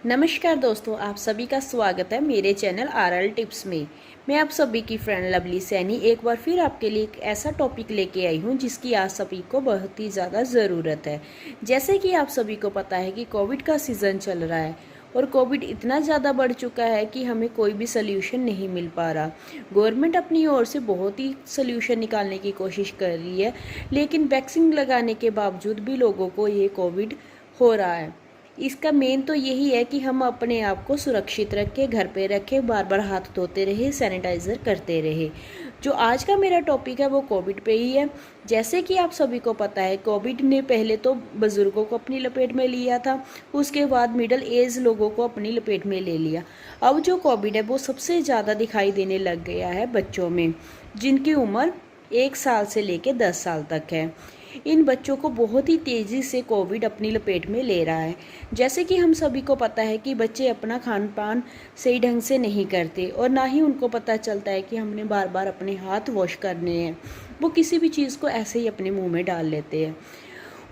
नमस्कार दोस्तों, आप सभी का स्वागत है मेरे चैनल आरएल टिप्स में। मैं आप सभी की फ्रेंड लवली सैनी एक बार फिर आपके लिए एक ऐसा टॉपिक लेके आई हूं जिसकी आज सभी को बहुत ही ज़्यादा ज़रूरत है। जैसे कि आप सभी को पता है कि कोविड का सीज़न चल रहा है और कोविड इतना ज़्यादा बढ़ चुका है कि हमें कोई भी सल्यूशन नहीं मिल पा रहा। गवर्नमेंट अपनी ओर से बहुत ही सल्यूशन निकालने की कोशिश कर रही है, लेकिन वैक्सीन लगाने के बावजूद भी लोगों को ये कोविड हो रहा है। इसका मेन तो यही है कि हम अपने आप को सुरक्षित रखें, घर पे रखें, बार बार हाथ धोते रहे, सैनिटाइज़र करते रहे। जो आज का मेरा टॉपिक है वो कोविड पे ही है। जैसे कि आप सभी को पता है, कोविड ने पहले तो बुज़ुर्गों को अपनी लपेट में लिया था, उसके बाद मिडल एज लोगों को अपनी लपेट में ले लिया। अब जो कोविड है वो सबसे ज़्यादा दिखाई देने लग गया है बच्चों में, जिनकी उम्र 1 साल से लेकर 10 साल तक है। इन बच्चों को बहुत ही तेज़ी से कोविड अपनी लपेट में ले रहा है। जैसे कि हम सभी को पता है कि बच्चे अपना खान पान सही ढंग से नहीं करते और ना ही उनको पता चलता है कि हमने बार बार अपने हाथ वॉश करने हैं। वो किसी भी चीज़ को ऐसे ही अपने मुंह में डाल लेते हैं।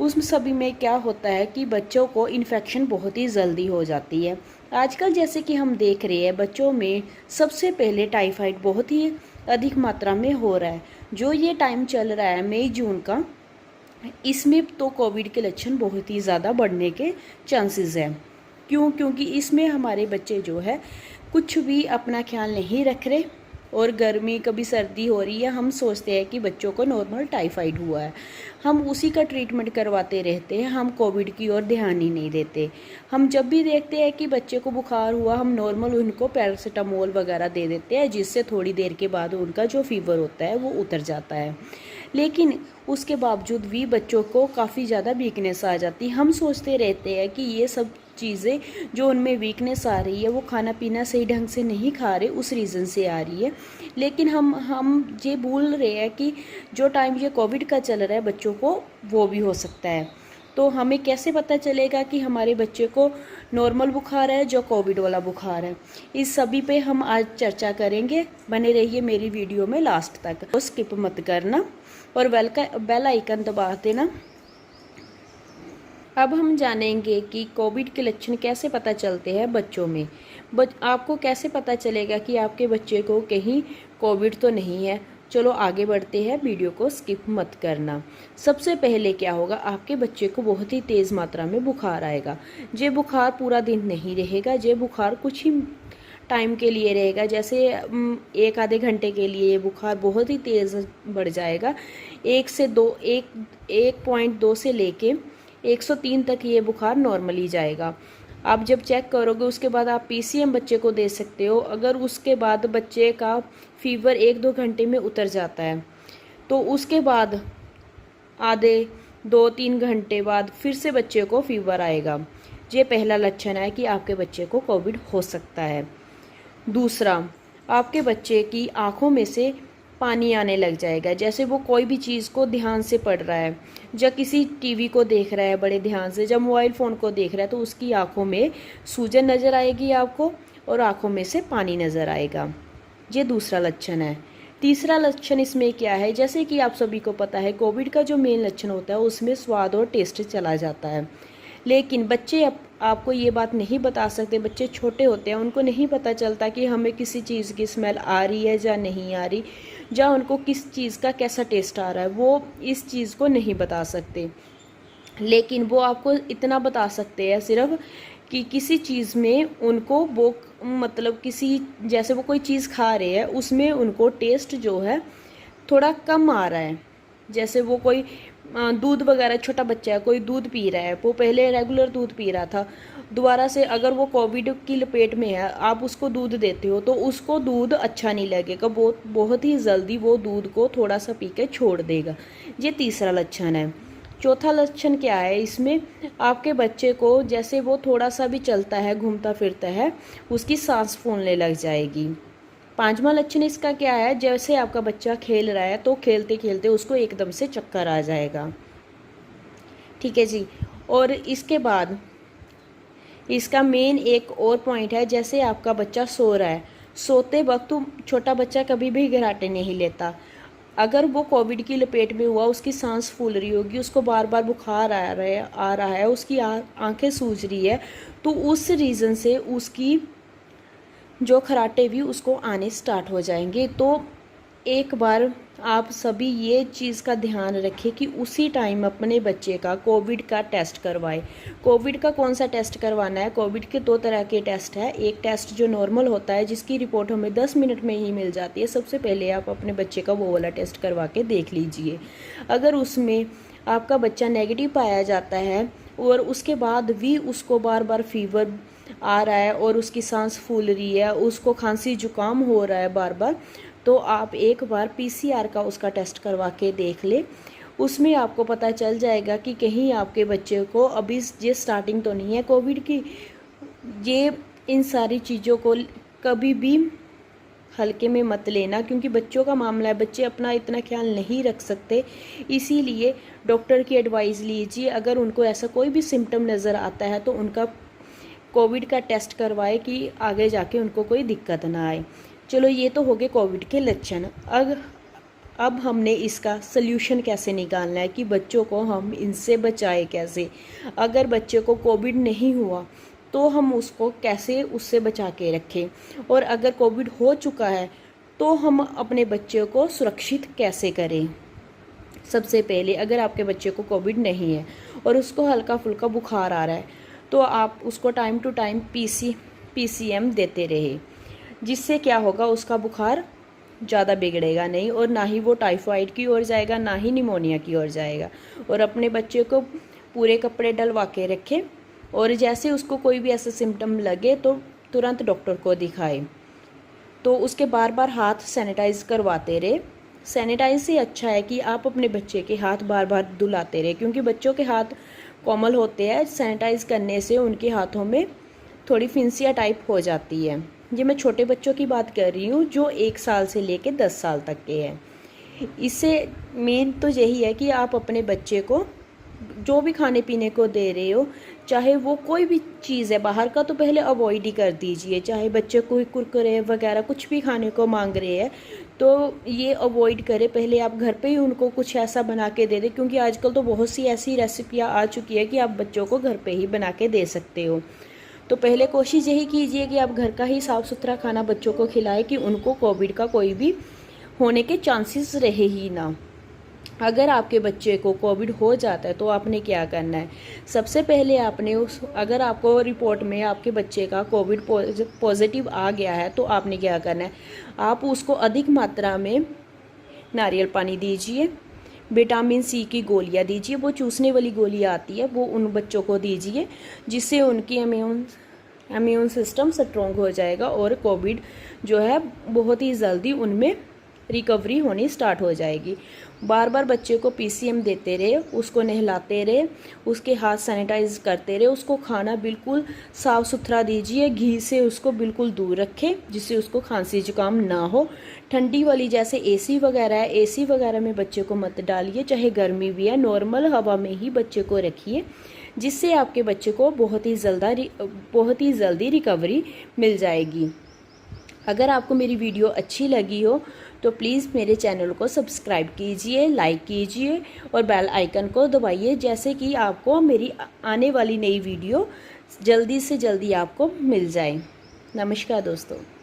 उस सभी में क्या होता है कि बच्चों को इन्फेक्शन बहुत ही जल्दी हो जाती है। आजकल जैसे कि हम देख रहे हैं, बच्चों में सबसे पहले टाइफाइड बहुत ही अधिक मात्रा में हो रहा है। जो ये टाइम चल रहा है मई जून का, इसमें तो कोविड के लक्षण बहुत ही ज़्यादा बढ़ने के चांसेस हैं। क्योंकि इसमें हमारे बच्चे जो है कुछ भी अपना ख्याल नहीं रख रहे, और गर्मी कभी सर्दी हो रही है, हम सोचते हैं कि बच्चों को नॉर्मल टाइफाइड हुआ है, हम उसी का ट्रीटमेंट करवाते रहते हैं, हम कोविड की ओर ध्यान ही नहीं देते। हम जब भी देखते हैं कि बच्चे को बुखार हुआ, हम नॉर्मल उनको पैरासीटामोल वगैरह दे देते हैं, जिससे थोड़ी देर के बाद उनका जो फीवर होता है वो उतर जाता है। लेकिन उसके बावजूद भी बच्चों को काफ़ी ज़्यादा वीकनेस आ जाती है। हम सोचते रहते हैं कि ये सब चीज़ें जो उनमें वीकनेस आ रही है वो खाना पीना सही ढंग से नहीं खा रहे, उस रीज़न से आ रही है। लेकिन हम ये भूल रहे हैं कि जो टाइम ये कोविड का चल रहा है बच्चों को, वो भी हो सकता है। तो हमें कैसे पता चलेगा कि हमारे बच्चे को नॉर्मल बुखार है जो कोविड वाला बुखार है? इस सभी पे हम आज चर्चा करेंगे। बने रहिए मेरी वीडियो में लास्ट तक, तो स्किप मत करना और बेल आइकन दबा देना। अब हम जानेंगे कि कोविड के लक्षण कैसे पता चलते हैं बच्चों में। आपको कैसे पता चलेगा कि आपके बच्चे को कहीं कोविड तो नहीं है? चलो आगे बढ़ते हैं, वीडियो को स्किप मत करना। सबसे पहले क्या होगा, आपके बच्चे को बहुत ही तेज़ मात्रा में बुखार आएगा। ये बुखार पूरा दिन नहीं रहेगा, ये बुखार कुछ ही टाइम के लिए रहेगा। जैसे एक आधे घंटे के लिए ये बुखार बहुत ही तेज़ बढ़ जाएगा। 1.2 से लेके 103 तक ये बुखार नॉर्मली जाएगा। आप जब चेक करोगे उसके बाद आप पीसीएम बच्चे को दे सकते हो। अगर उसके बाद बच्चे का फीवर 1-2 घंटे में उतर जाता है, तो उसके बाद आधे 2-3 घंटे बाद फिर से बच्चे को फीवर आएगा। ये पहला लक्षण है कि आपके बच्चे को कोविड हो सकता है। दूसरा, आपके बच्चे की आंखों में से पानी आने लग जाएगा। जैसे वो कोई भी चीज़ को ध्यान से पढ़ रहा है, या किसी टीवी को देख रहा है बड़े ध्यान से, जब मोबाइल फ़ोन को देख रहा है, तो उसकी आंखों में सूजन नज़र आएगी आपको, और आंखों में से पानी नज़र आएगा। ये दूसरा लक्षण है। तीसरा लक्षण इसमें क्या है, जैसे कि आप सभी को पता है कोविड का जो मेन लक्षण होता है उसमें स्वाद और टेस्ट चला जाता है। लेकिन बच्चे आपको ये बात नहीं बता सकते। बच्चे छोटे होते हैं, उनको नहीं पता चलता कि हमें किसी चीज़ की स्मेल आ रही है या नहीं आ रही, या उनको किस चीज़ का कैसा टेस्ट आ रहा है, वो इस चीज़ को नहीं बता सकते। लेकिन वो आपको इतना बता सकते हैं सिर्फ कि किसी चीज़ में उनको वो मतलब किसी, जैसे वो कोई चीज़ खा रहे हैं उसमें उनको टेस्ट जो है थोड़ा कम आ रहा है। जैसे वो कोई दूध वगैरह, छोटा बच्चा है, कोई दूध पी रहा है, वो पहले रेगुलर दूध पी रहा था, दोबारा से अगर वो कोविड की लपेट में है, आप उसको दूध देते हो तो उसको दूध अच्छा नहीं लगेगा, बहुत ही जल्दी वो दूध को थोड़ा सा पी के छोड़ देगा। ये तीसरा लक्षण है। चौथा लक्षण क्या है इसमें, आपके बच्चे को जैसे वो थोड़ा सा भी चलता है, घूमता फिरता है, उसकी सांस फूलने लग जाएगी। पांचवा लक्षण इसका क्या है, जैसे आपका बच्चा खेल रहा है तो खेलते खेलते उसको एकदम से चक्कर आ जाएगा। ठीक है जी। और इसके बाद इसका मेन एक और पॉइंट है, जैसे आपका बच्चा सो रहा है, सोते वक्त छोटा बच्चा कभी भी घराटे नहीं लेता। अगर वो कोविड की लपेट में हुआ, उसकी सांस फूल रही होगी, उसको बार बार बुखार आ रहा है, उसकी आंखें सूज रही है, तो उस रीज़न से उसकी जो खराटे भी उसको आने स्टार्ट हो जाएंगे। तो एक बार आप सभी ये चीज़ का ध्यान रखें कि उसी टाइम अपने बच्चे का कोविड का टेस्ट करवाएं। कोविड का कौन सा टेस्ट करवाना है? कोविड के 2 तरह के टेस्ट है। एक टेस्ट जो नॉर्मल होता है, जिसकी रिपोर्ट हमें 10 मिनट में ही मिल जाती है। सबसे पहले आप अपने बच्चे का वो वाला टेस्ट करवा के देख लीजिए। अगर उसमें आपका बच्चा नेगेटिव पाया जाता है और उसके बाद भी उसको बार बार फीवर आ रहा है और उसकी सांस फूल रही है, उसको खांसी जुकाम हो रहा है बार बार, तो आप एक बार पीसीआर का उसका टेस्ट करवा के देख ले। उसमें आपको पता चल जाएगा कि कहीं आपके बच्चे को अभी ये स्टार्टिंग तो नहीं है कोविड की। ये इन सारी चीज़ों को कभी भी हल्के में मत लेना, क्योंकि बच्चों का मामला है, बच्चे अपना इतना ख्याल नहीं रख सकते। इसीलिए डॉक्टर की एडवाइस लीजिए। अगर उनको ऐसा कोई भी सिम्टम नज़र आता है तो उनका कोविड का टेस्ट करवाए कि आगे जाके उनको कोई दिक्कत ना आए। चलो, ये तो हो गए कोविड के लक्षण। अब हमने इसका सल्यूशन कैसे निकालना है कि बच्चों को हम इनसे बचाए कैसे। अगर बच्चे को कोविड नहीं हुआ तो हम उसको कैसे उससे बचा के रखें, और अगर कोविड हो चुका है तो हम अपने बच्चे को सुरक्षित कैसे करें। सबसे पहले, अगर आपके बच्चे को कोविड नहीं है और उसको हल्का फुल्का बुखार आ रहा है, तो आप उसको टाइम टू टाइम पीसीएम देते रहे, जिससे क्या होगा, उसका बुखार ज़्यादा बिगड़ेगा नहीं और ना ही वो टाइफाइड की ओर जाएगा, ना ही निमोनिया की ओर जाएगा। और अपने बच्चे को पूरे कपड़े डलवा के रखें, और जैसे उसको कोई भी ऐसा सिम्टम लगे तो तुरंत डॉक्टर को दिखाए। तो उसके बार बार हाथ सैनिटाइज करवाते रहे। सैनिटाइज से अच्छा है कि आप अपने बच्चे के हाथ बार बार धुलाते रहे, क्योंकि बच्चों के हाथ कोमल होते हैं। सैनिटाइज करने से उनके हाथों में थोड़ी फिंसिया टाइप हो जाती है। ये मैं छोटे बच्चों की बात कर रही हूँ, जो 1 साल से लेके 10 साल तक के हैं। इससे मेन तो यही है कि आप अपने बच्चे को जो भी खाने पीने को दे रहे हो, चाहे वो कोई भी चीज़ है, बाहर का तो पहले अवॉइड ही कर दीजिए। चाहे बच्चे कोई कुरकुरे वगैरह कुछ भी खाने को मांग रहे हैं तो ये अवॉइड करें। पहले आप घर पे ही उनको कुछ ऐसा बना के दे दें, क्योंकि आजकल तो बहुत सी ऐसी रेसिपियाँ आ चुकी है कि आप बच्चों को घर पे ही बना के दे सकते हो। तो पहले कोशिश यही कीजिए कि आप घर का ही साफ़ सुथरा खाना बच्चों को खिलाएं, कि उनको कोविड का कोई भी होने के चांसेस रहे ही ना। अगर आपके बच्चे को कोविड हो जाता है तो आपने क्या करना है? सबसे पहले आपने अगर आपको रिपोर्ट में आपके बच्चे का कोविड पॉजिटिव आ गया है तो आपने क्या करना है? आप उसको अधिक मात्रा में नारियल पानी दीजिए, विटामिन सी की गोलियां दीजिए, वो चूसने वाली गोलियां आती है, वो उन बच्चों को दीजिए, जिससे उनकी इम्यून सिस्टम स्ट्रॉन्ग हो जाएगा और कोविड जो है बहुत ही जल्दी उनमें रिकवरी होनी स्टार्ट हो जाएगी। बार बार बच्चे को पीसीएम देते रहे, उसको नहलाते रहे, उसके हाथ सैनिटाइज करते रहे, उसको खाना बिल्कुल साफ़ सुथरा दीजिए, घी से उसको बिल्कुल दूर रखें, जिससे उसको खांसी जुकाम ना हो। ठंडी वाली जैसे एसी वगैरह है, एसी वगैरह में बच्चे को मत डालिए, चाहे गर्मी भी है, नॉर्मल हवा में ही बच्चे को रखिए, जिससे आपके बच्चे को बहुत ही जल्दी रिकवरी मिल जाएगी। अगर आपको मेरी वीडियो अच्छी लगी हो तो प्लीज़ मेरे चैनल को सब्सक्राइब कीजिए, लाइक कीजिए और बेल आइकन को दबाइए, जैसे कि आपको मेरी आने वाली नई वीडियो जल्दी से जल्दी आपको मिल जाए। नमस्कार दोस्तों।